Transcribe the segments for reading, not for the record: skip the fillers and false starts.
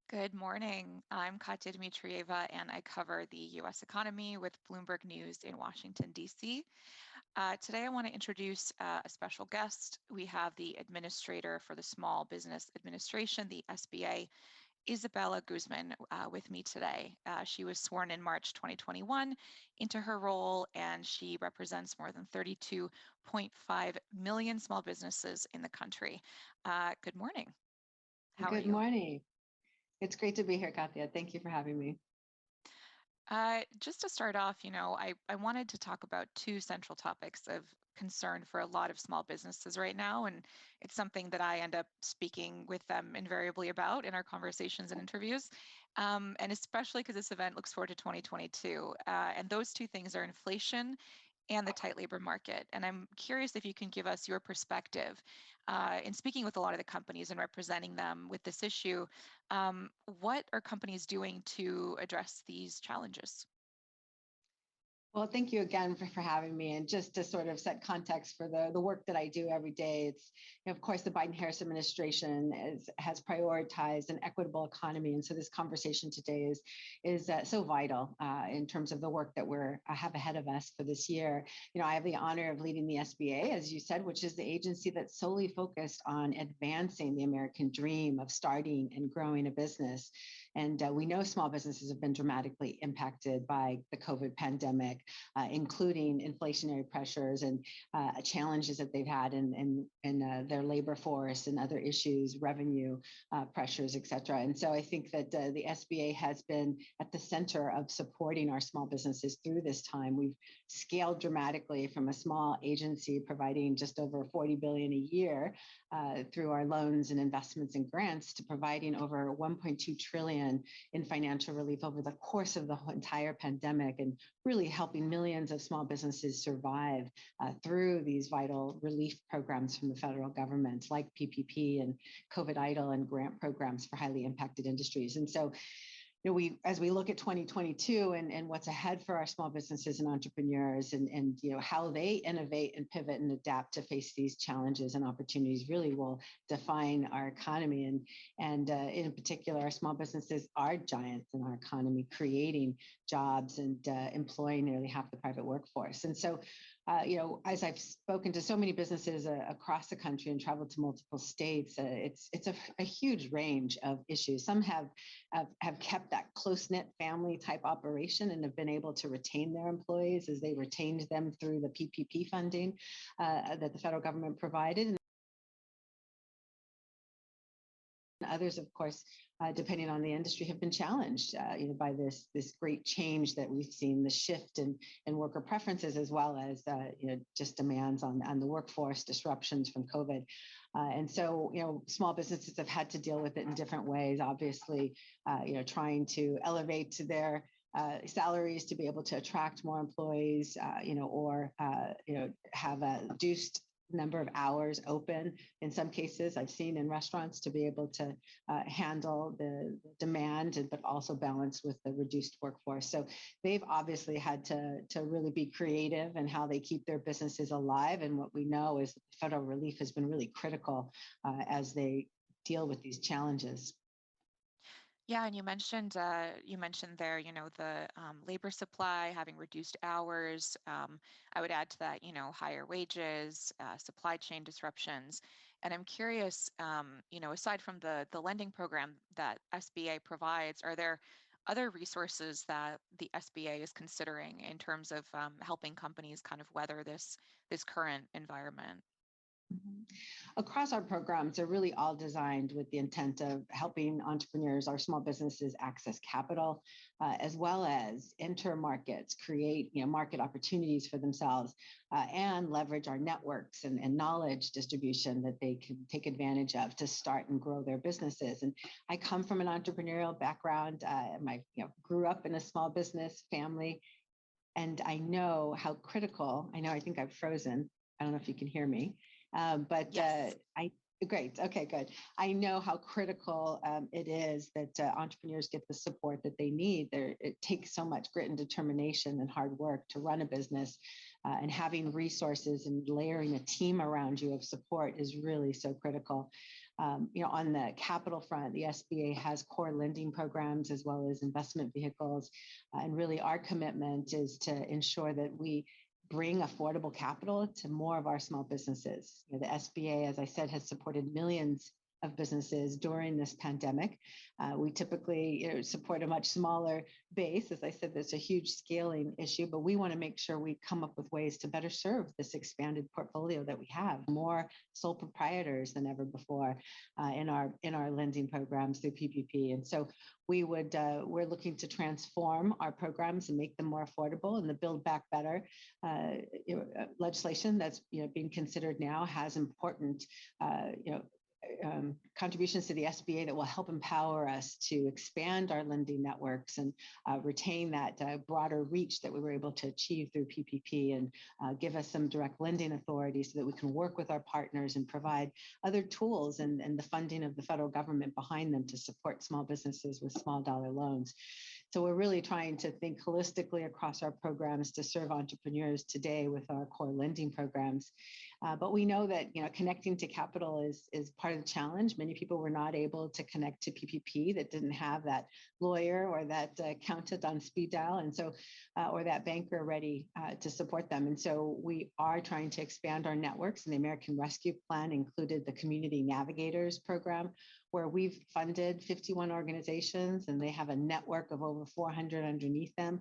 Good morning. I'm Katia Dmitrieva, and I cover the U.S. economy with Bloomberg News in Washington, D.C. Today, I want to introduce a special guest. We have the Administrator for the Small Business Administration, the SBA, Isabella Guzman, with me today. She was sworn in March 2021 into her role, and she represents more than 32.5 million small businesses in the country. Good morning. How are Good you? morning. It's great to be here, Katia. Thank you for having me. Just to start off, I wanted to talk about two central topics of concern for a lot of small businesses right now. And it's something that I end up speaking with them invariably about in our conversations and interviews. And especially because this event looks forward to 2022. And those two things are inflation and the tight labor market. And I'm curious if you can give us your perspective in speaking with a lot of the companies and representing them with this issue. What are companies doing to address these challenges? Well, thank you again for having me. And just to sort of set context for the work that I do every day, it's, of course, the Biden-Harris administration has prioritized an equitable economy. And so this conversation today is so vital in terms of the work that I have ahead of us for this year. I have the honor of leading the SBA, as you said, which is the agency that's solely focused on advancing the American dream of starting and growing a business. And we know small businesses have been dramatically impacted by the COVID pandemic, including inflationary pressures and challenges that they've had in their labor force and other issues, revenue pressures, et cetera. And so I think that the SBA has been at the center of supporting our small businesses through this time. We've scaled dramatically from a small agency providing just over $40 billion a year through our loans and investments and grants to providing over 1.2 trillion in financial relief over the course of the entire pandemic, and really helping millions of small businesses survive through these vital relief programs from the federal government, like PPP and COVID EIDL and grant programs for highly impacted industries. And so as we look at 2022 and what's ahead for our small businesses and entrepreneurs, and how they innovate and pivot and adapt to face these challenges and opportunities, really will define our economy. And in particular, our small businesses are giants in our economy, creating jobs and employing nearly half the private workforce. And so as I've spoken to so many businesses across the country and traveled to multiple states, it's a huge range of issues. Some have kept that close-knit family type operation and have been able to retain their employees as they retained them through the PPP funding that the federal government provided. And others, of course, depending on the industry, have been challenged, by this great change that we've seen, the shift in worker preferences, as well as just demands on the workforce, disruptions from COVID. And so, small businesses have had to deal with it in different ways. Obviously, trying to elevate their salaries to be able to attract more employees, or have a reduced number of hours open in some cases I've seen in restaurants to be able to handle the demand, but also balance with the reduced workforce. So they've obviously had to really be creative in how they keep their businesses alive. And what we know is that federal relief has been really critical as they deal with these challenges. Yeah, and you mentioned there, the labor supply having reduced hours. I would add to that, higher wages, supply chain disruptions. And I'm curious, aside from the lending program that SBA provides, are there other resources that the SBA is considering in terms of helping companies kind of weather this current environment? Mhm. Across our programs, they're really all designed with the intent of helping entrepreneurs, our small businesses, access capital, as well as enter markets, create market opportunities for themselves, and leverage our networks and knowledge distribution that they can take advantage of to start and grow their businesses. And I come from an entrepreneurial background. Grew up in a small business family, and I know how critical. I think I've frozen. I don't know if you can hear me. But Yes. great. Okay, good. I know how critical it is that entrepreneurs get the support that they need. It takes so much grit and determination and hard work to run a business, and having resources and layering a team around you of support is really so critical. On the capital front, the SBA has core lending programs as well as investment vehicles. And really our commitment is to ensure that we bring affordable capital to more of our small businesses. The SBA, as I said, has supported millions of businesses during this pandemic. We typically support a much smaller base. As I said, there's a huge scaling issue, but we want to make sure we come up with ways to better serve this expanded portfolio that we have, more sole proprietors than ever before in our lending programs through PPP. And so we're looking to transform our programs and make them more affordable. And the Build Back Better legislation that's being considered now has important contributions to the SBA that will help empower us to expand our lending networks and retain that broader reach that we were able to achieve through PPP, and give us some direct lending authority so that we can work with our partners and provide other tools and the funding of the federal government behind them to support small businesses with small dollar loans. So we're really trying to think holistically across our programs to serve entrepreneurs today with our core lending programs. But we know that connecting to capital is part of the challenge. Many people were not able to connect to PPP that didn't have that lawyer or that accountant on speed dial, and so or that banker ready to support them. And so we are trying to expand our networks. And the American Rescue Plan included the Community Navigators program, where we've funded 51 organizations, and they have a network of over 400 underneath them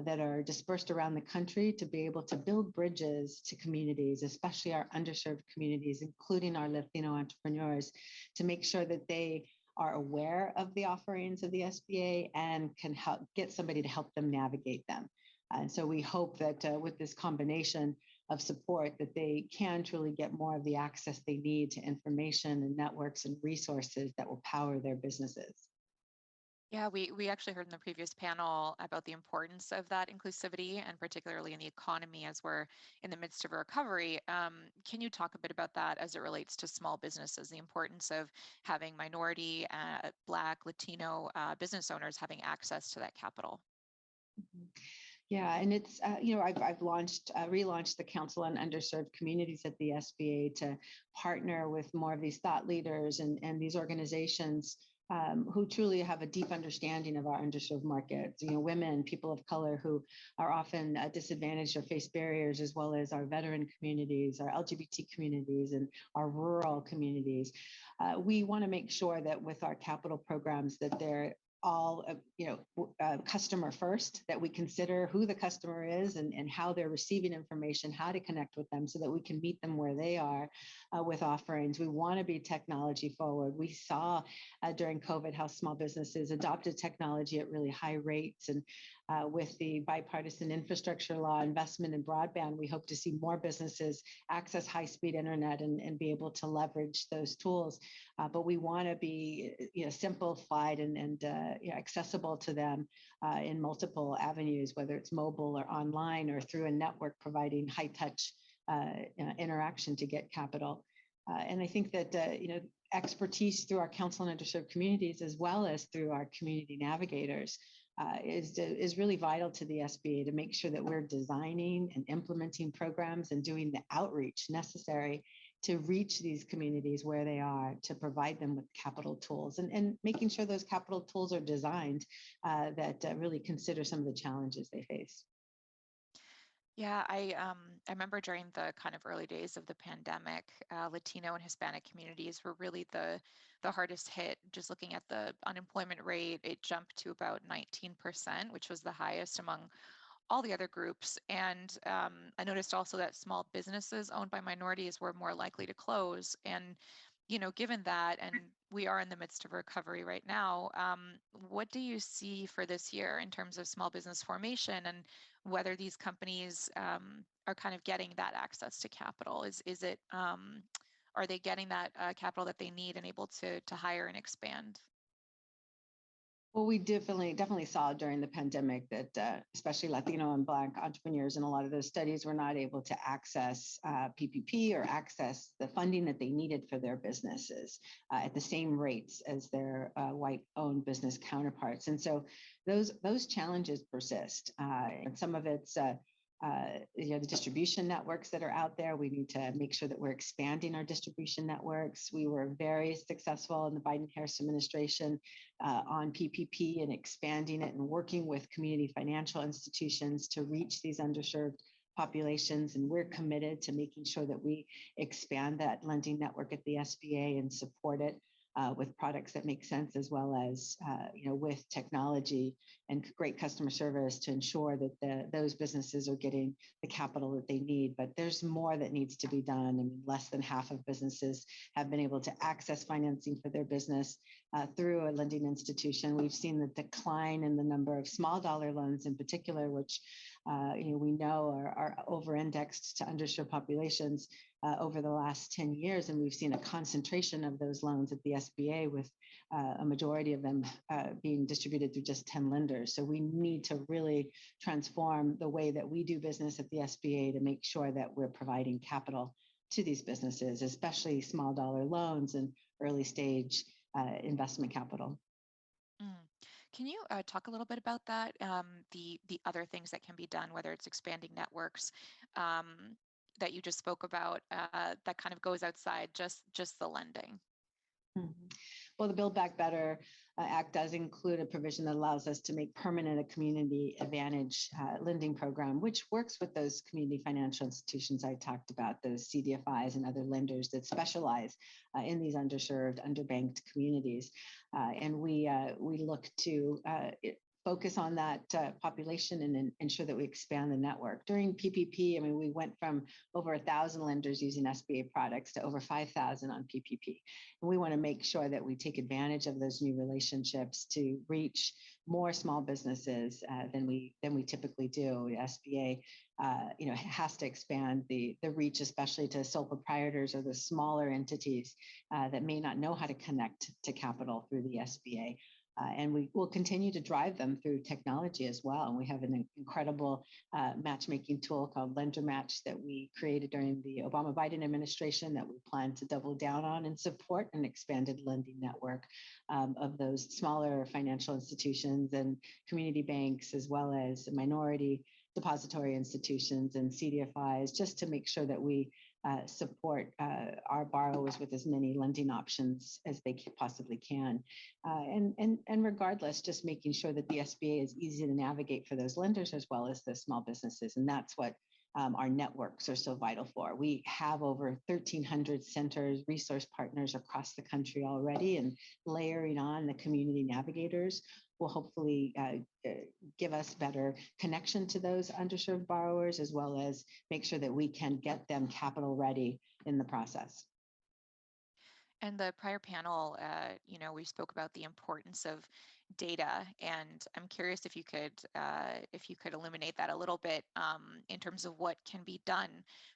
that are dispersed around the country to be able to build bridges to communities, especially our underserved communities, including our Latino entrepreneurs, to make sure that they are aware of the offerings of the SBA and can help get somebody to help them navigate them. And so we hope that with this combination of support, that they can truly get more of the access they need to information and networks and resources that will power their businesses. Yeah, we actually heard in the previous panel about the importance of that inclusivity, and particularly in the economy as we're in the midst of a recovery. Can you talk a bit about that as it relates to small businesses, the importance of having minority, Black, Latino business owners having access to that capital? Mm-hmm. Yeah, and it's I've relaunched the Council on Underserved Communities at the SBA to partner with more of these thought leaders and these organizations who truly have a deep understanding of our underserved markets. Women, people of color who are often disadvantaged or face barriers, as well as our veteran communities, our LGBT communities, and our rural communities. We want to make sure that with our capital programs that they're all customer first, that we consider who the customer is and how they're receiving information, how to connect with them so that we can meet them where they are with offerings. We want to be technology forward. We saw during COVID how small businesses adopted technology at really high rates, and with the bipartisan infrastructure law investment in broadband, we hope to see more businesses access high-speed internet and be able to leverage those tools. But we want to be simplified and accessible to them in multiple avenues, whether it's mobile or online or through a network providing high-touch interaction to get capital. And I think that expertise through our Council on Underserved Communities, as well as through our community navigators, is really vital to the SBA to make sure that we're designing and implementing programs and doing the outreach necessary to reach these communities where they are, to provide them with capital tools and making sure those capital tools are designed that really consider some of the challenges they face. Yeah, I remember during the kind of early days of the pandemic, Latino and Hispanic communities were really the hardest hit. Just looking at the unemployment rate, it jumped to about 19%, which was the highest among all the other groups. And I noticed also that small businesses owned by minorities were more likely to close. And given that, and we are in the midst of recovery right now, what do you see for this year in terms of small business formation and whether these companies are kind of getting that access to capital? Is it are they getting that capital that they need and able to hire and expand? Well, we definitely saw during the pandemic that especially Latino and Black entrepreneurs in a lot of those studies were not able to access PPP or access the funding that they needed for their businesses at the same rates as their white-owned business counterparts. And so those challenges persist. And some of it's the distribution networks that are out there. We need to make sure that we're expanding our distribution networks. We were very successful in the Biden-Harris administration on PPP and expanding it and working with community financial institutions to reach these underserved populations. And we're committed to making sure that we expand that lending network at the SBA and support it with products that make sense, as well as with technology and great customer service to ensure that those businesses are getting the capital that they need. But there's more that needs to be done. I mean, less than half of businesses have been able to access financing for their business through a lending institution. We've seen the decline in the number of small dollar loans in particular, which we know are over-indexed to underserved populations over the last 10 years. And we've seen a concentration of those loans at the SBA, with a majority of them being distributed through just 10 lenders. So we need to really transform the way that we do business at the SBA to make sure that we're providing capital to these businesses, especially small dollar loans and early stage investment capital. Can you talk a little bit about that? The other things that can be done, whether it's expanding networks that you just spoke about, that kind of goes outside just the lending. Mm-hmm. Well, the Build Back Better Act does include a provision that allows us to make permanent a community advantage lending program, which works with those community financial institutions I talked about, those CDFIs and other lenders that specialize in these underserved, underbanked communities. And we look to focus on that population and ensure that we expand the network. During PPP, I mean, we went from over 1,000 lenders using SBA products to over 5,000 on PPP. And we want to make sure that we take advantage of those new relationships to reach more small businesses than we typically do. The SBA, has to expand the reach, especially to sole proprietors or the smaller entities that may not know how to connect to capital through the SBA. And we will continue to drive them through technology as well. And we have an incredible matchmaking tool called Lender Match that we created during the Obama-Biden administration that we plan to double down on and support an expanded lending network of those smaller financial institutions and community banks, as well as minority depository institutions and CDFIs, just to make sure that we support our borrowers with as many lending options as they possibly can. And regardless, just making sure that the SBA is easy to navigate for those lenders as well as the small businesses. And that's what our networks are so vital for. We have over 1,300 centers, resource partners across the country already, and layering on the community navigators will hopefully give us better connection to those underserved borrowers, as well as make sure that we can get them capital ready in the process. And the prior panel, we spoke about the importance of data, and I'm curious if you could illuminate that a little bit in terms of what can be done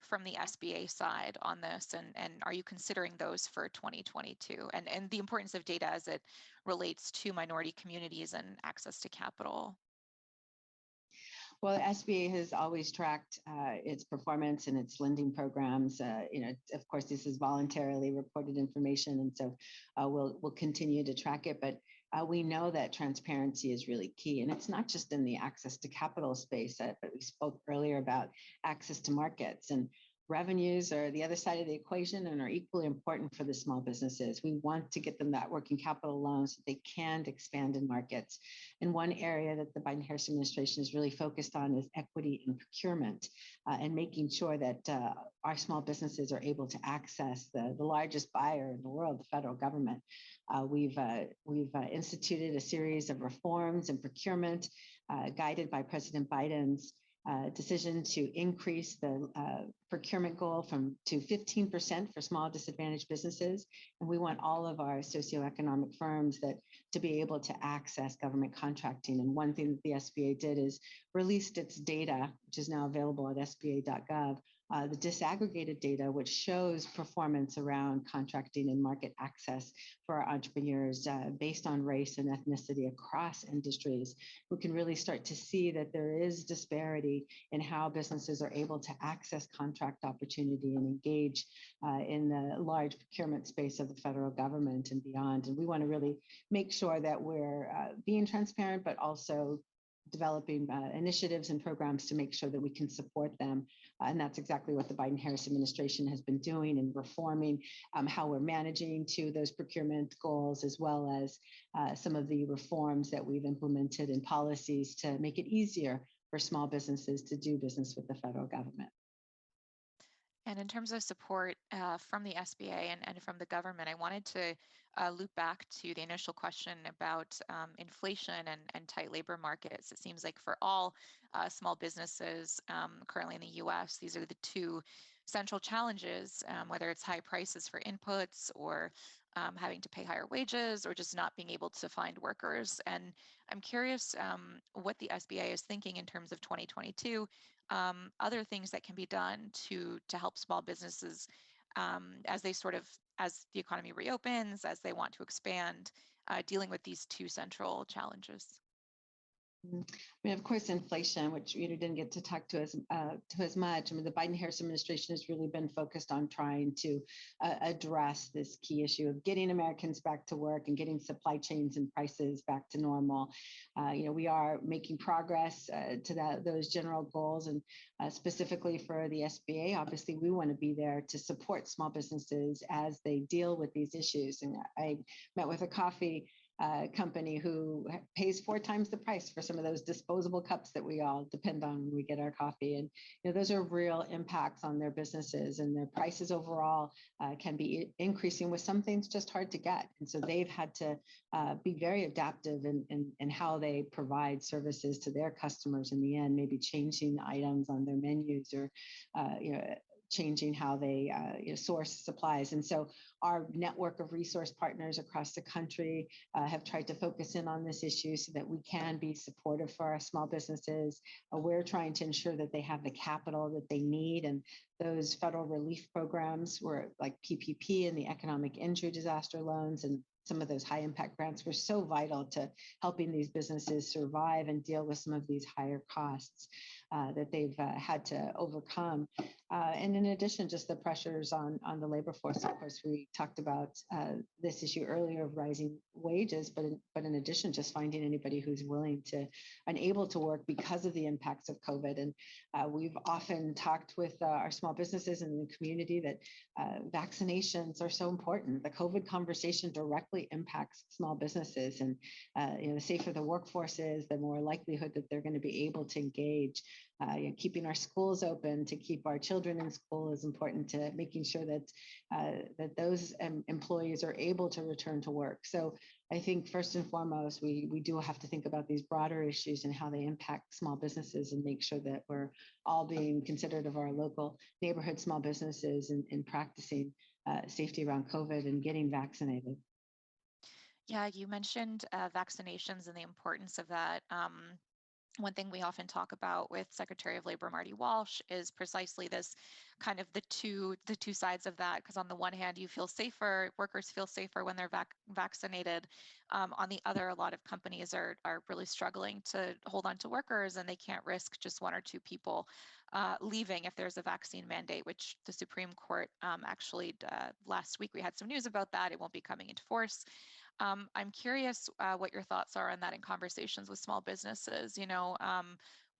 from the SBA side on this, and are you considering those for 2022, and the importance of data as it relates to minority communities and access to capital? Well, the SBA has always tracked its performance and its lending programs. Of course, this is voluntarily reported information, and so we'll continue to track it. But we know that transparency is really key, and it's not just in the access to capital space, but we spoke earlier about access to markets, and revenues are the other side of the equation and are equally important for the small businesses. We want to get them that working capital loan so they can expand in markets. And one area that the Biden-Harris administration is really focused on is equity in procurement and making sure that our small businesses are able to access the largest buyer in the world, the federal government. We've instituted a series of reforms in procurement guided by President Biden's decision to increase the procurement goal to 15% for small disadvantaged businesses. And we want all of our socioeconomic firms to be able to access government contracting. And one thing that the SBA did is released its data, which is now available at sba.gov, the disaggregated data, which shows performance around contracting and market access for our entrepreneurs based on race and ethnicity across industries. We can really start to see that there is disparity in how businesses are able to access contract opportunity and engage in the large procurement space of the federal government and beyond. And we want to really make sure that we're being transparent, but also developing initiatives and programs to make sure that we can support them. And that's exactly what the Biden-Harris administration has been doing in reforming how we're managing to those procurement goals, as well as some of the reforms that we've implemented in policies to make it easier for small businesses to do business with the federal government. And in terms of support from the SBA and from the government, I wanted to loop back to the initial question about inflation and tight labor markets. It seems like for all small businesses currently in the US, these are the two central challenges, whether it's high prices for inputs or having to pay higher wages or just not being able to find workers. And I'm curious what the SBA is thinking in terms of 2022, other things that can be done to help small businesses as they as the economy reopens, as they want to expand, dealing with these two central challenges. I mean, of course, inflation, which didn't get to talk to as much. I mean, the Biden-Harris administration has really been focused on trying to address this key issue of getting Americans back to work and getting supply chains and prices back to normal. We are making progress to those general goals, and specifically for the SBA, obviously, we want to be there to support small businesses as they deal with these issues. And I met with a coffee company who pays 4 times the price for some of those disposable cups that we all depend on when we get our coffee. And those are real impacts on their businesses, and their prices overall can be increasing, with some things just hard to get. And so they've had to be very adaptive in how they provide services to their customers in the end, maybe changing items on their menus or changing how they source supplies. And so our network of resource partners across the country have tried to focus in on this issue so that we can be supportive for our small businesses. We're trying to ensure that they have the capital that they need, and those federal relief programs were like PPP and the economic injury disaster loans and some of those high impact grants were so vital to helping these businesses survive and deal with some of these higher costs that they've had to overcome. And in addition, just the pressures on the labor force. Of course, we talked about this issue earlier of rising wages, but in addition, just finding anybody who's willing to and able to work because of the impacts of COVID. And we've often talked with our small businesses and the community that vaccinations are so important. The COVID conversation directly impacts small businesses, and the safer the workforce is, the more likelihood that they're going to be able to engage. Keeping our schools open to keep our children in school is important to making sure that those employees are able to return to work. So I think first and foremost, we do have to think about these broader issues and how they impact small businesses, and make sure that we're all being considerate of our local neighborhood small businesses and practicing safety around COVID and getting vaccinated. Yeah, you mentioned vaccinations and the importance of that. One thing we often talk about with Secretary of Labor Marty Walsh is precisely this kind of the two sides of that. Because on the one hand, you feel safer, workers feel safer when they're vaccinated. On the other, a lot of companies are really struggling to hold on to workers, and they can't risk just 1 or 2 people leaving if there's a vaccine mandate, which the Supreme Court actually last week we had some news about that. It won't be coming into force. I'm curious what your thoughts are on that in conversations with small businesses.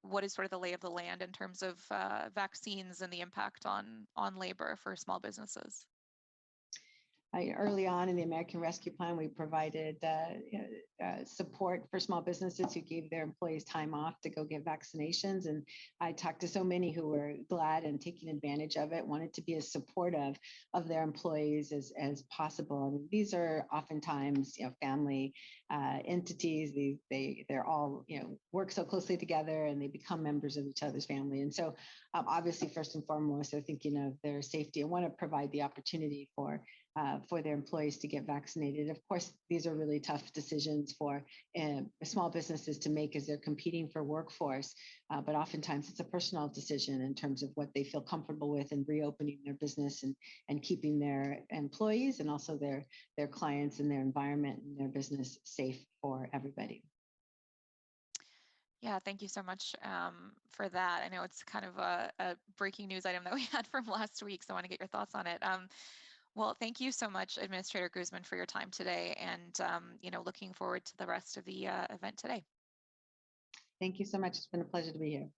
What is sort of the lay of the land in terms of vaccines and the impact on labor for small businesses? Early on in the American Rescue Plan, we provided support for small businesses who gave their employees time off to go get vaccinations. And I talked to so many who were glad and taking advantage of it, wanted to be as supportive of their employees as possible. I mean, these are oftentimes family entities. They're all work so closely together, and they become members of each other's family. And so obviously, first and foremost, they're thinking of their safety and want to provide the opportunity for their employees to get vaccinated. Of course, these are really tough decisions for small businesses to make as they're competing for workforce, but oftentimes it's a personal decision in terms of what they feel comfortable with in reopening their business and keeping their employees and also their clients and their environment and their business safe for everybody. Yeah, thank you so much for that. I know it's kind of a breaking news item that we had from last week, so I want to get your thoughts on it. Well, thank you so much, Administrator Guzman, for your time today, and looking forward to the rest of the event today. Thank you so much. It's been a pleasure to be here.